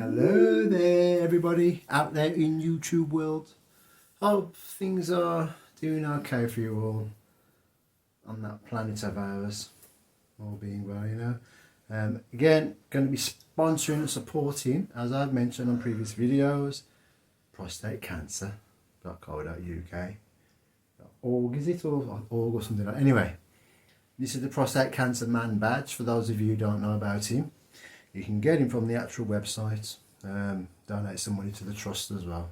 Hello there, everybody out there in YouTube world. Hope things are doing okay for you all on that planet of ours. All being well, you know. Again, going to be sponsoring and supporting, as I've mentioned on previous videos, prostatecancer.co.uk. Org, is it, or org or something like that? Anyway, this is the Prostate Cancer Man badge for those of you who don't know about him. You can get him from the actual website, donate some money to the trust as well,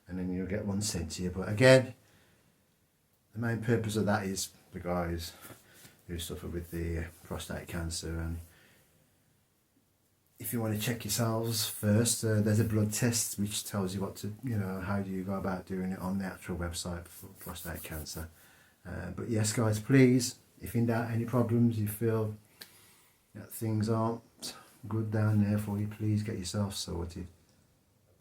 and then you'll get one sent to you. But again, the main purpose of that is the guys who suffer with the prostate cancer. And if you want to check yourselves first, there's a blood test which tells you what to, how do you go about doing it on the actual website for prostate cancer. But yes, guys, please, if in doubt any problems, you feel that things aren't good down there for you, please get yourself sorted,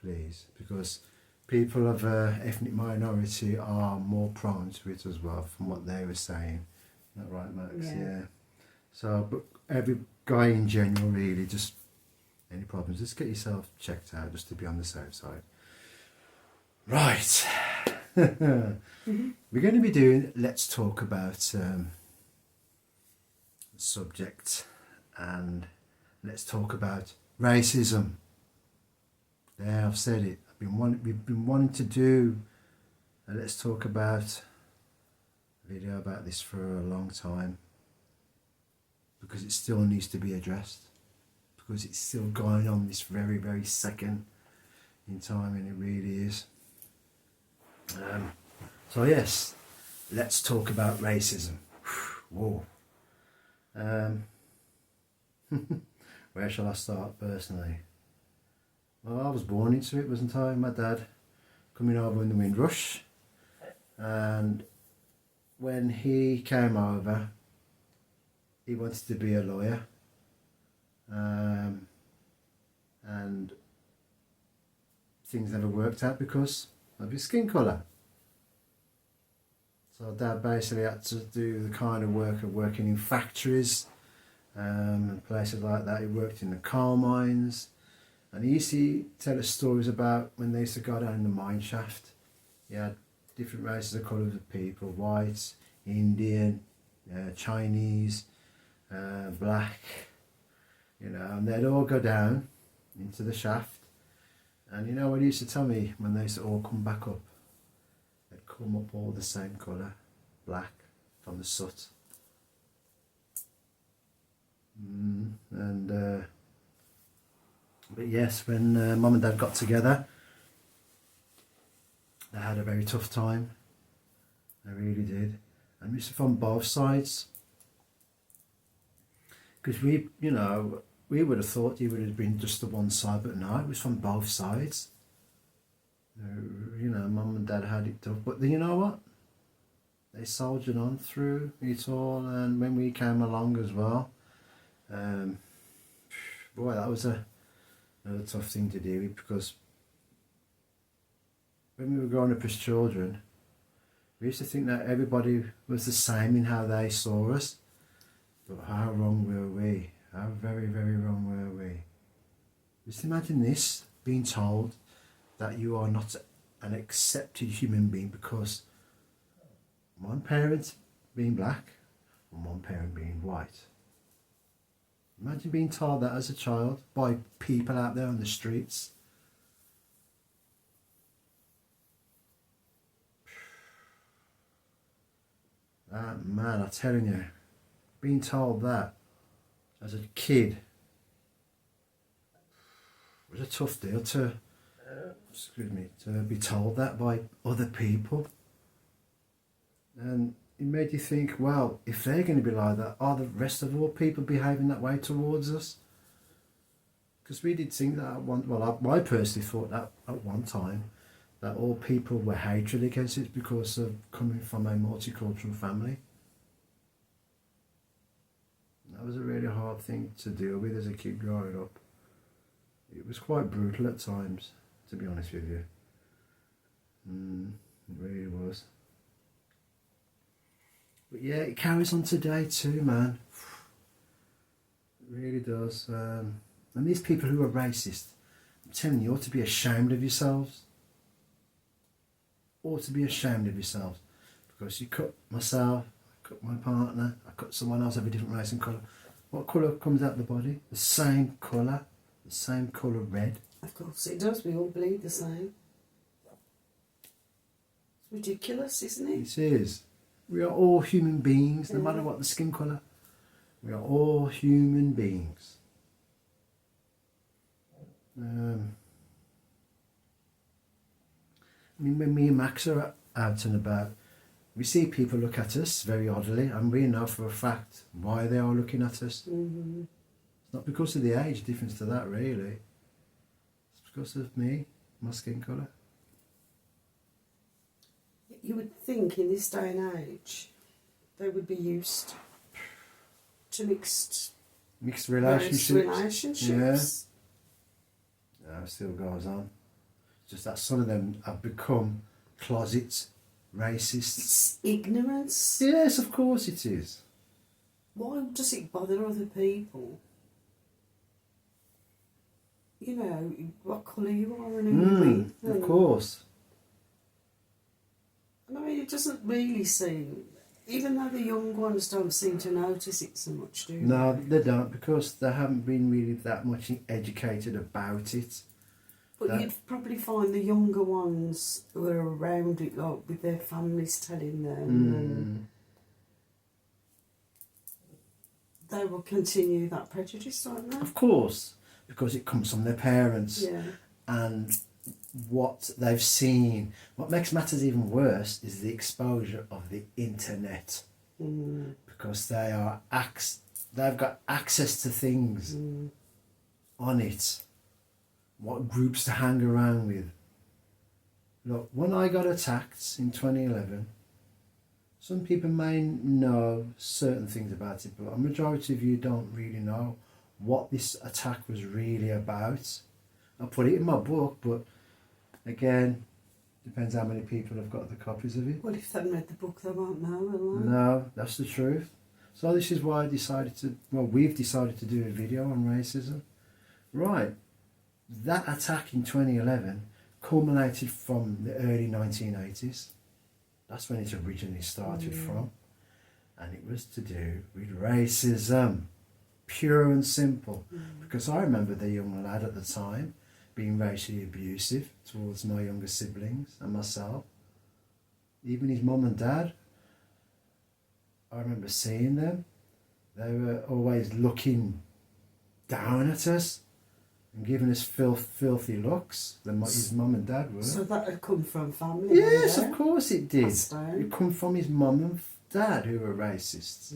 please, because people of ethnic minority are more prone to it as well, from what they were saying. Isn't that right, Max? Yeah. So, but every guy in general, really, just any problems, just get yourself checked out, just to be on the safe side. Right. We're going to be doing Let's Talk About subject, and let's talk about racism. There, I've said it. We've been wanting to do a Let's Talk About video about this for a long time, because it still needs to be addressed, because it's still going on this very, very second in time, and it really is. So yes, let's talk about racism. Whoa. Where shall I start personally? Well, I was born into it, wasn't I? My dad coming over in the Windrush, and when he came over, he wanted to be a lawyer, and things never worked out because of his skin colour. So Dad basically had to do the kind of work of working in factories and places like that. He worked in the coal mines, and he used to tell us stories about when they used to go down the mine shaft. He had different races of colours of people: white, Indian, Chinese, black, and they'd all go down into the shaft. And you know what he used to tell me when they used to all come back up? They'd come up all the same colour, black, from the soot. But yes, when Mum and Dad got together, they had a very tough time. They really did. And we used to from both sides, because we would have thought he would have been just the one side, but no, it was from both sides. Mum and Dad had it tough, but you know what? They soldiered on through it all, and when we came along as well, boy, that was another tough thing to deal with, because when we were growing up as children, we used to think that everybody was the same in how they saw us. But how wrong were we? How very, very wrong were we? Just imagine this, being told that you are not an accepted human being because one parent being black and one parent being white. Imagine being told that as a child by people out there on the streets. Man, I'm telling you, being told that as a kid was a tough deal to be told that by other people. And it made you think, well, if they're going to be like that, are the rest of all people behaving that way towards us? Because we did think that I personally thought that at one time, that all people were hatred against it because of coming from a multicultural family. That was a really hard thing to deal with as a kid growing up. It was quite brutal at times, to be honest with you. It really was. But yeah, it carries on today too, man. It really does. And these people who are racist, I'm telling you, you ought to be ashamed of yourselves. Ought to be ashamed of yourselves. Because you cut myself, I cut my partner, I cut someone else of a different race and colour. What colour comes out of the body? The same colour. The same colour red. Of course it does, we all bleed the same. It's ridiculous, isn't it? It is. We are all human beings, no matter what the skin colour. We are all human beings. I mean, when me and Max are out and about, we see people look at us very oddly, and we know for a fact why they are looking at us. Mm-hmm. It's not because of the age difference to that, really. It's because of me, my skin colour. You would think in this day and age they would be used to mixed relationships. Yeah. No, it still goes on. It's just that some of them have become closet racists. It's ignorance. Yes, of course it is. Why does it bother other people? You know, what colour you are and who you're with. Of course. And I mean, it doesn't really seem, even though the young ones don't seem to notice it so much, do they? No, they don't, because they haven't been really that much educated about it. But you'd probably find the younger ones who are around it, like with their families telling them, and they will continue that prejudice, won't they? Of course, because it comes from their parents. Yeah. And what they've seen. What makes matters even worse is the exposure of the internet, because they've got access to things on it. What groups to hang around with. Look, when I got attacked in 2011, some people may know certain things about it, but a majority of you don't really know what this attack was really about. I put it in my book, but again, depends how many people have got the copies of it. Well, if they haven't read the book, they won't know, will they? No, that's the truth. So this is why we've decided to do a video on racism. Right. That attack in 2011 culminated from the early 1980s. That's when it originally started from. And it was to do with racism. Pure and simple. Because I remember the young lad at the time being racially abusive towards my younger siblings and myself. Even his mum and dad. I remember seeing them. They were always looking down at us and giving us filthy looks than what his mum and dad were. So that had come from family? Yes, of course it did. It It come from his mum and dad who were racists.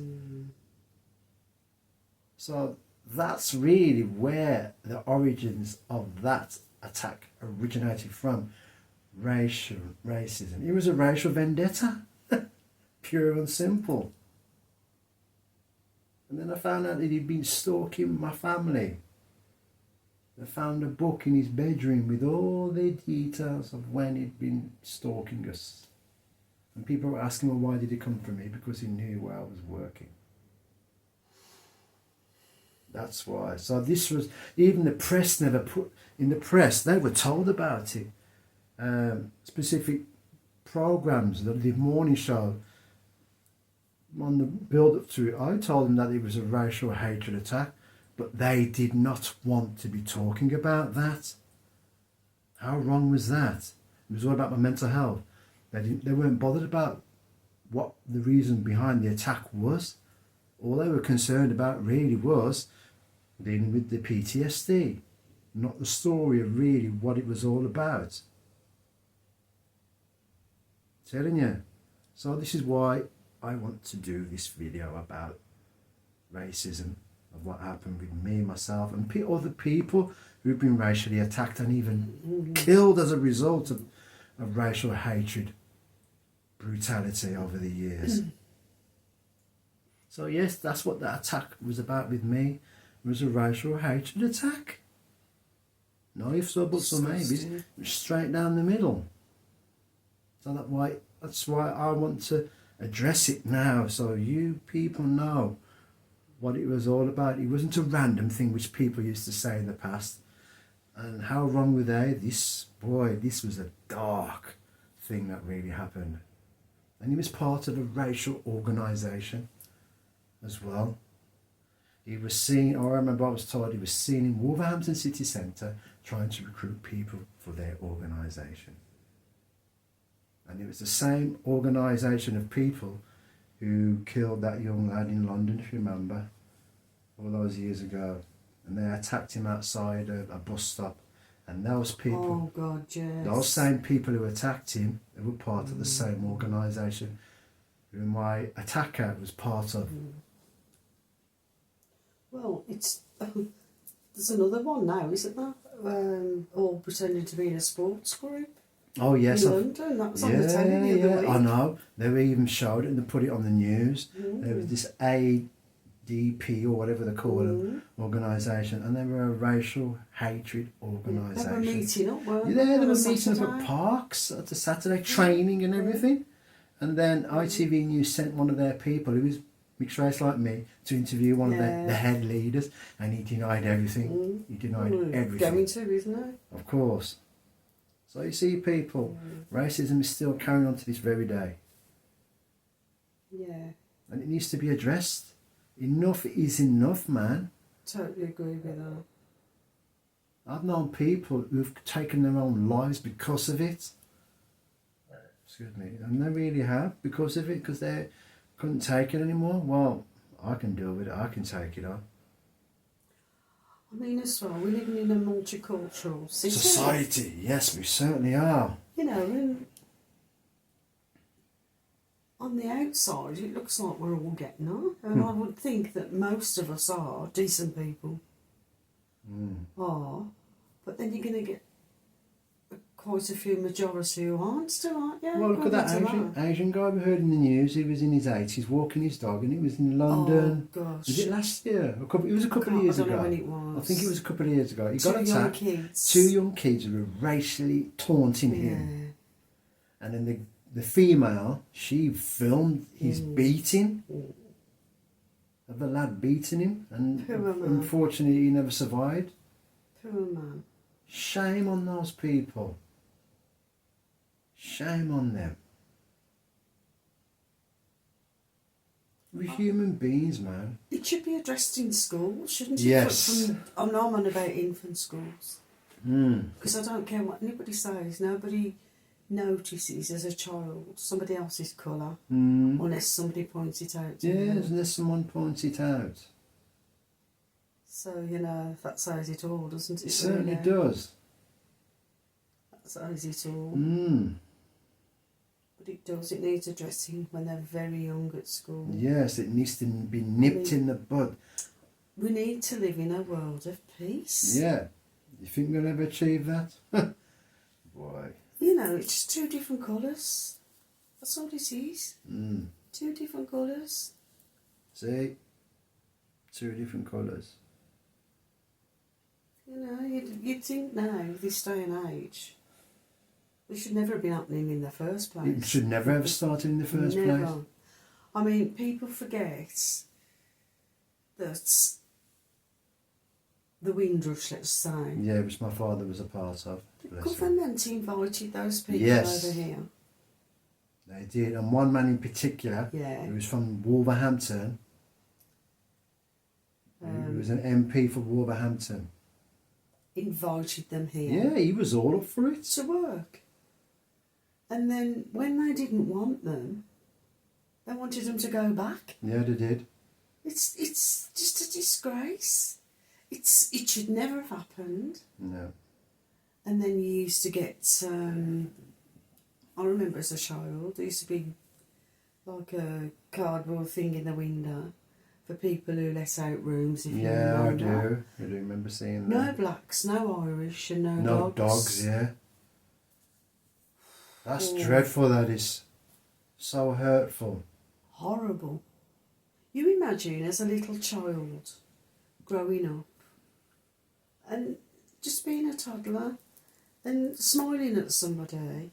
So that's really where the origins of that attack originated from. Racism. It was a racial vendetta. Pure and simple. And then I found out that he'd been stalking my family. They found a book in his bedroom with all the details of when he'd been stalking us. And people were asking, well, why did he come for me? Because he knew where I was working. That's why. So this was, even the press never put, in the press, they were told about it. Specific programs, the morning show, on the build-up to it, I told them that it was a racial hatred attack. But they did not want to be talking about that. How wrong was that? It was all about my mental health. They weren't bothered about what the reason behind the attack was. All they were concerned about really was dealing with the PTSD, not the story of really what it was all about. Telling you. So this is why I want to do this video about racism, of what happened with me, myself, and other people who've been racially attacked and even killed as a result of racial hatred, brutality over the years. So yes, that's what that attack was about with me. It was a racial hatred attack. No ifs or buts or maybes, straight down the middle. So that's why I want to address it now, so you people know what it was all about. It wasn't a random thing which people used to say in the past. And how wrong were they? This was a dark thing that really happened. And he was part of a racial organisation as well. He was seen, I remember I was told he was seen in Wolverhampton city centre trying to recruit people for their organisation. And it was the same organisation of people who killed that young lad in London, if you remember, all those years ago. And they attacked him outside a bus stop. And those people, Oh God, yes. those same people who attacked him, they were part of the same organisation who my attacker was part of. Well, it's there's another one now, isn't there? All pretending to be in a sports group. Oh yes, In London, that was on the telly the other week. I know. They were even showed it and they put it on the news. There was this ADP or whatever they call it organisation, and they were a racial hatred organisation. They were meeting up, weren't Yeah, they on were a meeting up Saturday? at parks at the Saturday, training and everything. And then ITV News sent one of their people who was mixed race like me to interview one of the head leaders, and he denied everything. He denied everything. Going to, isn't it? Of course. So you see, people, racism is still carrying on to this very day. Yeah, And it needs to be addressed. Enough is enough, man. totally agree with that. I've known people who've taken their own lives because of it. Excuse me. And they really have, because of it, because they couldn't take it anymore. Well, I can deal with it. I can take it on. I mean, as well, we're living in a multicultural city. Society, yes, we certainly are. You know, and on the outside, it looks like we're all getting on. And I would think that most of us are decent people. Are. But then you're going to get quite a few majority who aren't still, aren't you? Well, look at that Asian guy we heard in the news. He was in his 80s walking his dog, and it was in London. Oh, gosh. Was it last year? It was a couple of years I don't ago. know when it was. I think it was a couple of years ago. He Two got young attacked. kids. 2 young kids who were racially taunting him. Yeah. And then the female, she filmed his beating. Of the lad beating him. And Poor man. unfortunately, he never survived. Poor man. Shame on those people. Shame on them. We're human beings, man. It should be addressed in schools, shouldn't it? Yes. I'm on about infant schools. Because I don't care what anybody says. Nobody notices as a child somebody else's colour unless somebody points it out to them. Yes, unless someone points it out. So, you know, that says it all, doesn't it? It certainly really? does. That says it all. But it does. It needs addressing when they're very young at school. Yes, it needs to be nipped in the bud. We need to live in a world of peace. Yeah. You think we'll ever achieve that? Boy. You know, it's just 2 different colours. That's all it is. 2 different colours. See? 2 different colours. You know, you'd think now, this day and age, this should never have been happening in the first place. It should never have started in the first place. I mean, people forget that the Windrush, let's say, Yeah, which my father was a part of. the Bless him. government invited those people Yes. over here. They did, and one man in particular, Yeah. who was from Wolverhampton, he was an MP for Wolverhampton. Invited them here Yeah, he was all up for it. to work. And then when they didn't want them, they wanted them to go back. Yeah, they did. It's just a disgrace. It should never have happened. No. And then you used to get, I remember as a child, there used to be like a cardboard thing in the window for people who let out rooms, if you Yeah, I remember. do. I do remember seeing No that. blacks, no Irish, and no No dogs. dogs, yeah. That's Oh. dreadful, that is. So hurtful. Horrible. You imagine as a little child growing up and just being a toddler and smiling at somebody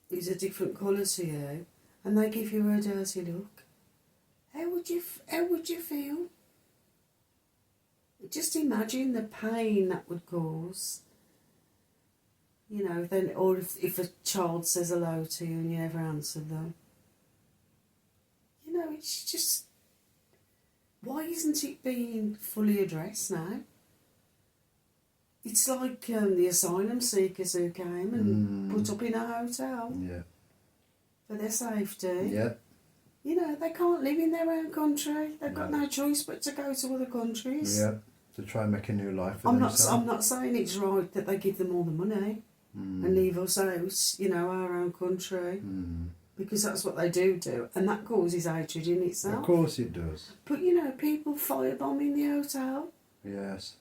who's a different colour to you and they give you a dirty look. How would you feel? Just imagine the pain that would cause. You know, then, or if a child says hello to you and you never answer them. You know, it's just, why isn't it being fully addressed now? It's like the asylum seekers who came and put up in a hotel Yeah. for their safety. Yeah. You know, they can't live in their own country. They've got No. no choice but to go to other countries. Yeah. To try and make a new life for I'm themselves. not saying it's right that they give them all the money and leave us out, you know, our own country, because that's what they do, and that causes hatred in itself. Of course it does. But you know, people firebombing the hotel. Yes.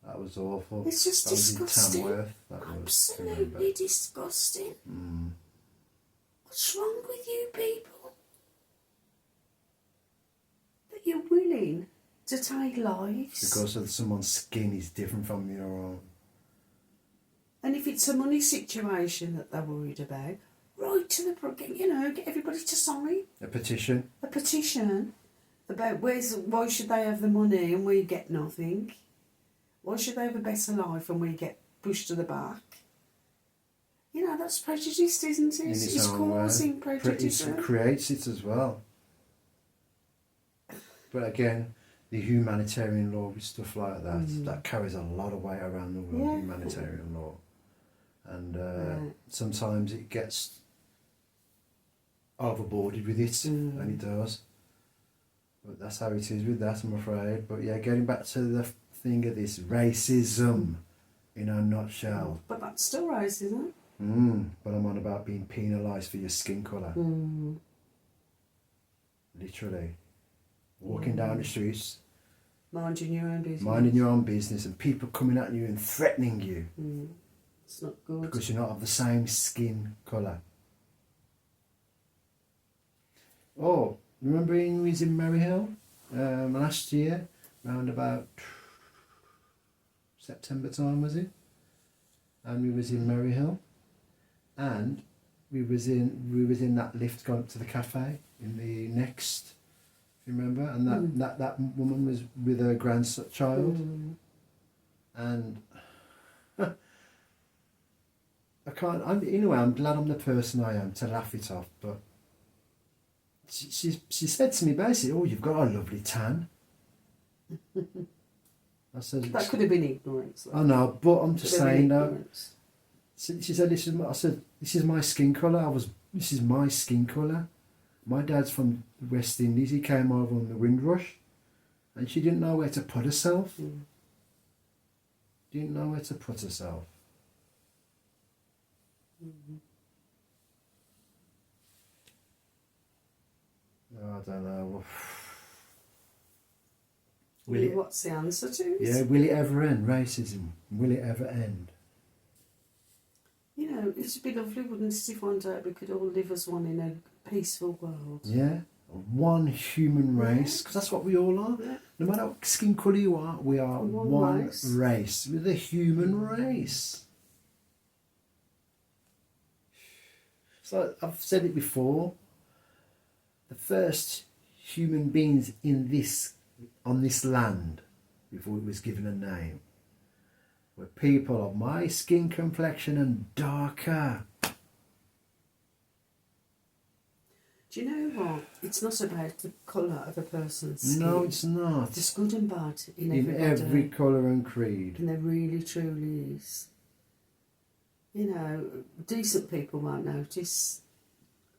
That was awful. It's just that was disgusting. in Tamworth. That was, Absolutely disgusting. What's wrong with you people? That you're willing to take lives. Because of someone's skin is different from your own. And if it's a money situation that they're worried about, write to the, you know, get everybody to sign A petition. a petition about why should they have the money and we get nothing? Why should they have a better life and we get pushed to the back? You know, that's prejudice, isn't it? In its It's own way. causing prejudice. It creates it as well. But again, the humanitarian law with stuff like that, that carries a lot of weight around the world, Yeah. humanitarian law. And Right. sometimes it gets overboarded with it, and it does. But that's how it is with that, I'm afraid. But yeah, getting back to the thing of this racism in a nutshell. But that's still racism. But I'm on about being penalised for your skin colour. Literally. Walking down the streets, Minding your own business. minding your own business, and people coming at you and threatening you It's not good. because you're not of the same skin colour. Oh, remember when we was in Maryhill last year, round about September time, was it? And we was in Maryhill, and we was in that lift going up to the cafe in the next. If you remember, and that woman was with her grandchild, and I can't. Anyway, I'm glad I'm the person I am to laugh it off, but. She said to me basically, "Oh, you've got a lovely tan." I said, That could have been ignorance. "I know, but I'm just saying though." Ignorance. She said, I said, "This is my skin colour." This is my skin colour. My dad's from the West Indies. He came over on the Windrush, and she didn't know where to put herself. Didn't know where to put herself. I don't know. Will it, What's the answer to it? yeah, will it ever end? Racism. Will it ever end? You know, it'd be lovely, wouldn't it, if one day we could all live as one in a peaceful world. Yeah, one human race, because that's what we all are. Yeah. No matter what skin colour you are, we are One one race. race. We're the human race. So I've said it before. The first human beings on this land, before it was given a name, were people of my skin complexion and darker. Do you know what? It's not about the colour of a person's skin. No, it's not. There's good and bad in In everybody. every colour and creed. And there really, truly is. You know, decent people won't notice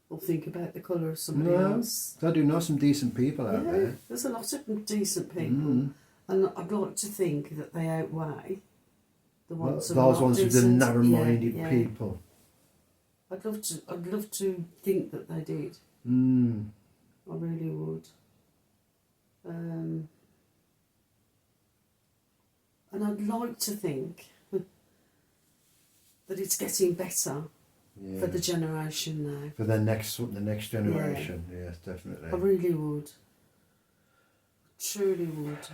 or think about the colour of somebody else. I do know some decent people out Yeah, there. there's a lot of decent people. And I'd like to think that they outweigh the ones who Those are ones with the decent. narrow-minded Yeah, yeah. people. I'd love to think that they did. I really would. And I'd like to think that it's getting better Yeah. for the generation now. For the next generation, yes, I definitely. really would. Truly would.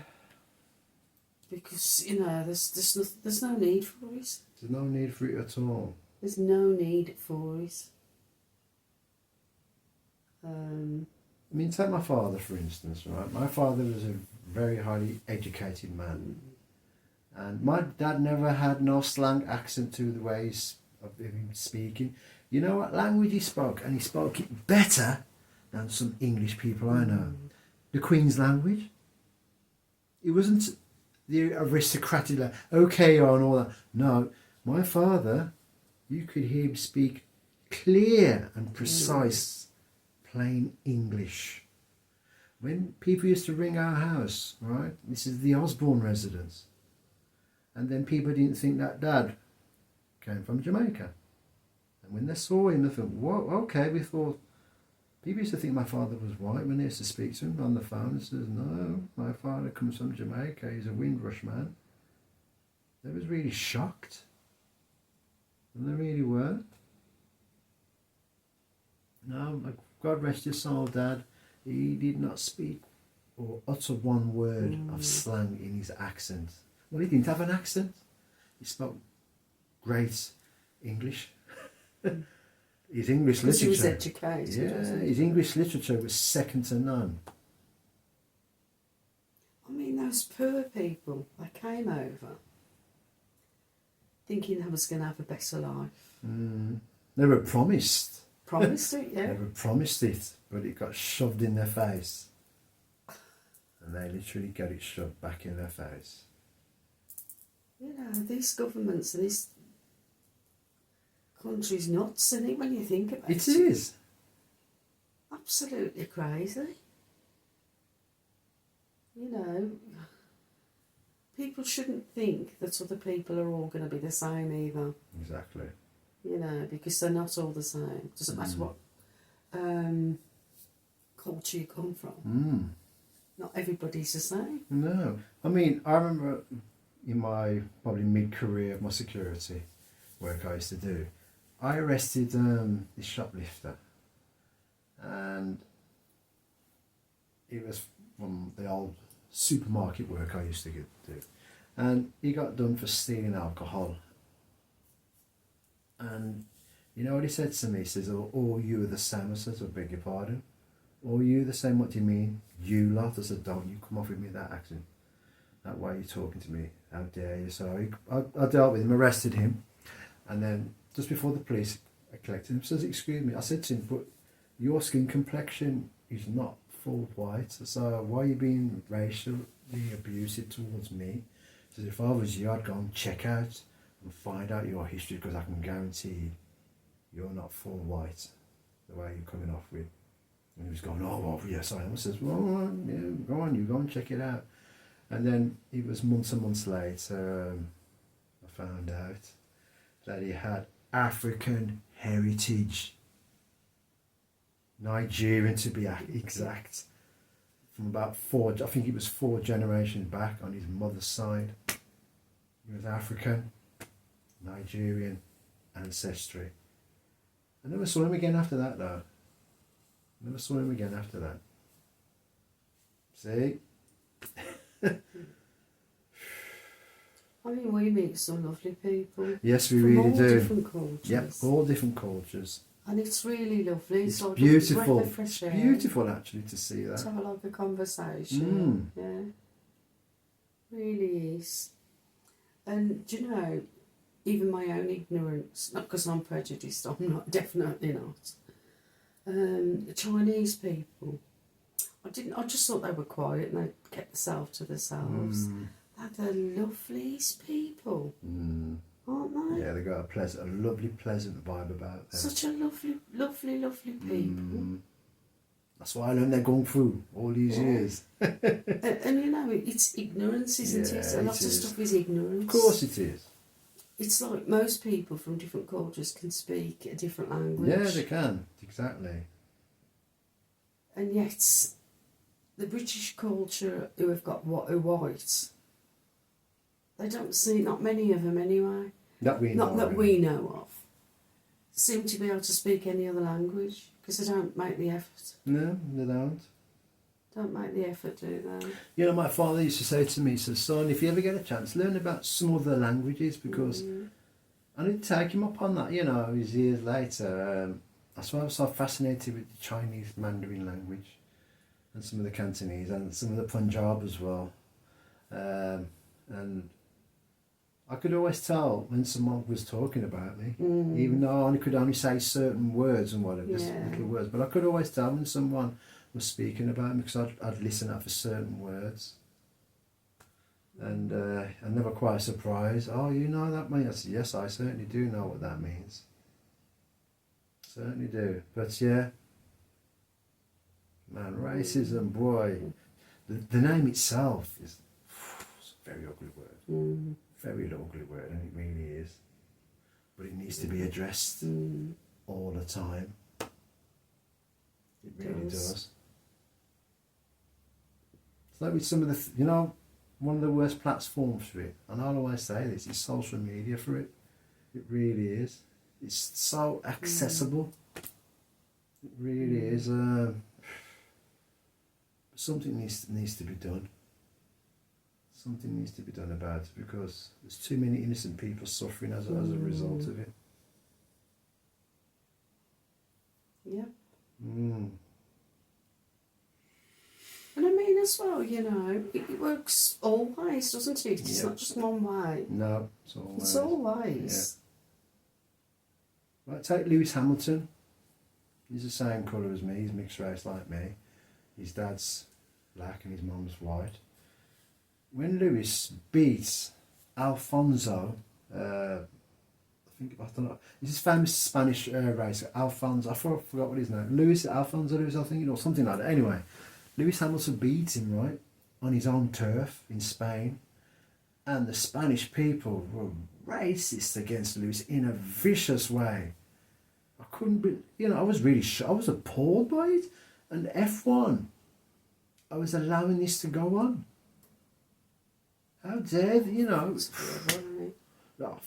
Because, you know, there's no need for it. There's no need for it at all. There's no need for it. I mean, take my father for instance, right? My father was a very highly educated man. And my dad never had no slang accent to the ways of him speaking. You know what language he spoke? And he spoke it better than some English people I know. The Queen's language. It wasn't the aristocratic, like, okay, and all that. No, my father, you could hear him speak clear and precise, plain English. When people used to ring our house, right? This is the Osborne residence. And then people didn't think that dad came from Jamaica. And when they saw him, they thought, whoa, okay, we thought, people used to think my father was white when they used to speak to him on the phone and says, no, my father comes from Jamaica, he's a Windrush man. They was really shocked. And they really were. No, God rest his soul, Dad. He did not speak or utter one word of slang in his accent. Well, he didn't have an accent. He spoke great English. His English Because he was literature. educated. Yeah, Wasn't he? his English literature was second to none. I mean, those poor people, they came over thinking they was going to have a better life. They were promised. Promised it, yeah. They were promised it, but it got shoved in their face. And they literally got it shoved back in their face. You know, these governments and this country's nuts, isn't it, when you think about it? It is. Absolutely crazy. You know, people shouldn't think that other people are all going to be the same either. Exactly. You know, because they're not all the same. Doesn't matter what culture you come from. Not everybody's the same. No. I mean, I remember in my probably mid-career of my security work I used to do, I arrested this shoplifter. And it was from the old supermarket work I used to do. And he got done for stealing alcohol. And you know what he said to me? He says, oh, you are the same. I said, I beg your pardon. Oh, you the same? What do you mean? You lot? I said, don't you come off with me that accent. That way you're talking to me. How dare you? So I dealt with him, arrested him. And then just before the police collected him, says, excuse me. I said to him, but your skin complexion is not full white. So why are you being racially abusive towards me? He says, if I was you, I'd go and check out and find out your history, because I can guarantee you're not full white the way you're coming off with. And he was going, oh, well, yes, I am. I says, well, yeah, go on, you go and check it out. And then it was months and months later, I found out that he had African heritage. Nigerian, to be exact. From about I think it was 4 generations back on his mother's side. He was African, Nigerian ancestry. I never saw him again after that, though. Never saw him again after that. See? I mean, we meet some lovely people. Yes, we from really all do. different cultures. Yep, all different cultures. And it's really lovely. It's like beautiful. A breath of fresh air. Beautiful, actually, to see To that. have like a conversation. Yeah. Really is. And do you know, even my own ignorance, not because I'm prejudiced, I'm not, definitely not. The Chinese people, I just thought they were quiet and they kept themselves to themselves. They're the loveliest people, aren't they? Yeah, they got a lovely, pleasant vibe about them. Such a lovely, lovely, lovely people. That's why I learned their Kung Fu all these years. And you know, it's ignorance, isn't it? Yeah, A lot it of is. stuff is ignorance. Of course it is. It's like most people from different cultures can speak a different language. Yeah, they can. Exactly. And yet, the British culture who have got are white, they don't see, not many of them anyway, That we know. not that we know of, seem to be able to speak any other language because they don't make the effort. No, they don't. Don't make the effort, do they? You know, my father used to say to me, he says, son, if you ever get a chance, learn about some other languages, because I need to take him up on that, you know, years later. That's why I was so fascinated with the Chinese Mandarin language. and some of the Cantonese and some of the Punjab as well. And I could always tell when someone was talking about me, even though I could only say certain words and whatever, just Yeah. little words. But I could always tell when someone was speaking about me because I'd listen out for certain words. And I'm never quite surprised. Oh, you know that, mate? I said, yes, I certainly do know what that means. Certainly do. But yeah, man, racism, boy, the name itself is it's a very ugly word. Very ugly word, and it really is. But it needs to be addressed all the time. It really does. It's like with some of the, one of the worst platforms for it, and I'll always say this, is social media for it. It really is. It's so accessible. It really is. Something needs to be done. Something needs to be done about it because there's too many innocent people suffering as a result of it. Yeah. Mm. And I mean, as well, it works all ways, doesn't it? It's not just one way. No, it's all ways. It's all ways. Yeah. Right, take Lewis Hamilton. He's the same colour as me. He's mixed race like me. His dad's black and his mum's white. When Lewis beats Alfonso, I don't know, he's this famous Spanish racer, Alfonso, I forgot what his name, Alfonso Lewis, I think, or something like that. Anyway, Lewis Hamilton beats him, right, on his own turf in Spain, and the Spanish people were racist against Lewis in a vicious way. I couldn't be, I was really I was appalled by it. And F1, I was allowing this to go on. How dare,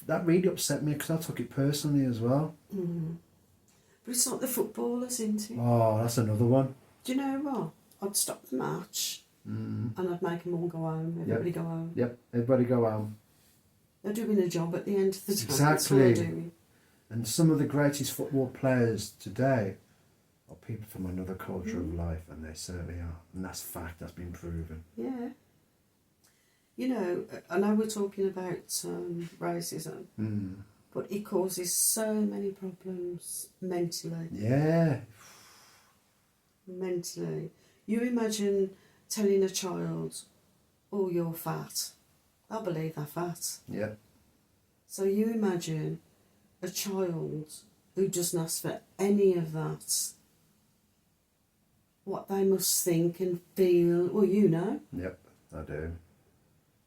that really upset me because I took it personally as well. But it's like the footballers, isn't it? Oh, that's another one. Do you know what? I'd stop the match and I'd make them all go home. Everybody go home. Yep, everybody go home. They're doing a job at the end of the day. Exactly. That's what they're doing. And some of the greatest football players today are people from another culture of life, and they certainly are. And that's fact, that's been proven. Yeah. I know we're talking about racism, but it causes so many problems mentally. Yeah. Mentally. You imagine telling a child, oh, you're fat. They'll believe they're fat. Yep. So you imagine a child who doesn't ask for any of that, what they must think and feel. Well, Yep, I do.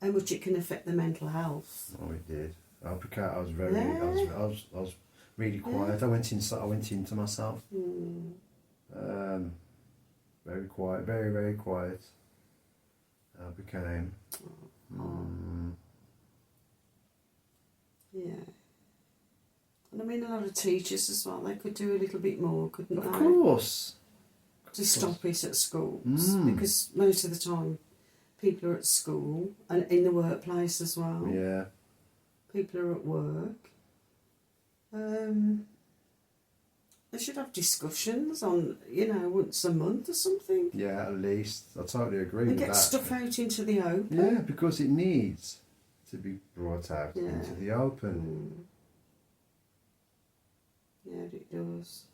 how much it can affect their mental health. Oh, it did. I was very. I was really quiet. Yeah. I went into myself. Very quiet. Very, very quiet. I became. Yeah. And I mean, a lot of teachers as well. They could do a little bit more, couldn't Of they? course. To stop it at schools, because most of the time, people are at school and in the workplace as well. Yeah. People are at work. They should have discussions on, once a month or something. Yeah, at least. I totally agree And with get that. stuff out into the open. Yeah, because it needs to be brought out Yeah. into the open. Yeah, it does.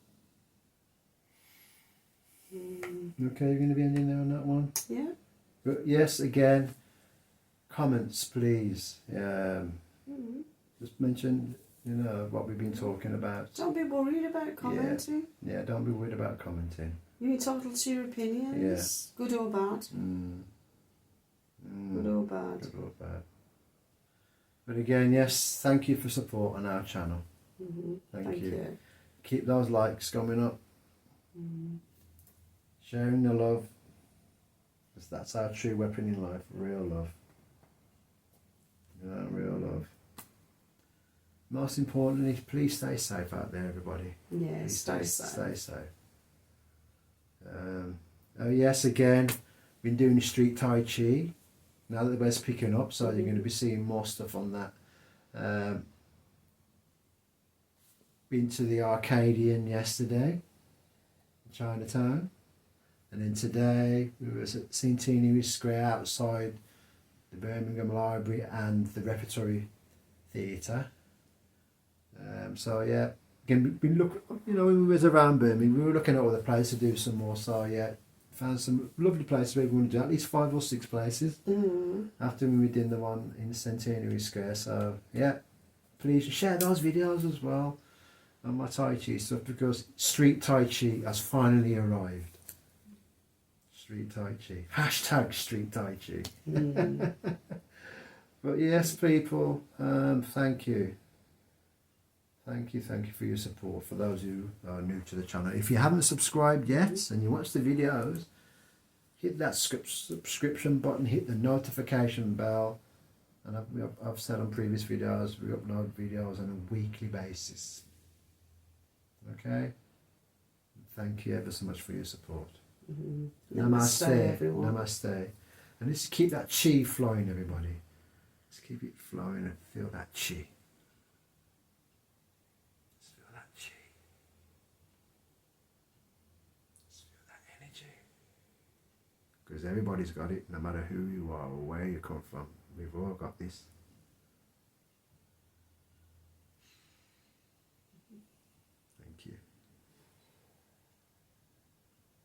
Okay, you're going to be ending there on that one? Yeah. But yes, again, comments, please. Just mention, what we've been talking about. Don't be worried about commenting. Yeah, don't be worried about commenting. You're entitled to your opinions, good or bad. Good or bad. Good or bad. But again, yes, thank you for supporting our channel. Thank you. Keep those likes coming up. Sharing the love. Because that's our true weapon in life, real love. Real love. Most importantly, please stay safe out there, everybody. Yeah, Please stay safe. Stay safe. Oh yes, again, been doing street Tai Chi. Now that the weather's picking up, so you're going to be seeing more stuff on that. Been to the Arcadian yesterday, in Chinatown, And then today we was at Centenary Square outside the Birmingham Library and the Repertory Theatre. So yeah, again we look. You know, when we was around Birmingham, we were looking at all the places to do some more. So yeah, found some lovely places where we want to do at least 5 or 6 places. After we did the one in Centenary Square. So yeah, please share those videos as well on my Tai Chi stuff, because Street Tai Chi has finally arrived. Street Tai Chi. Hashtag Street Tai Chi. But yes, people, thank you. Thank you for your support. For those who are new to the channel, if you haven't subscribed yet and you watch the videos, hit that subscription button, hit the notification bell. And I've said on previous videos, we upload videos on a weekly basis. Okay? Thank you ever so much for your support. Namaste, everyone. Namaste. And let's keep that chi flowing, everybody. Let's keep it flowing and feel that chi. Let's feel that chi. Let's feel that energy. Because everybody's got it, no matter who you are or where you come from. We've all got this. Thank you.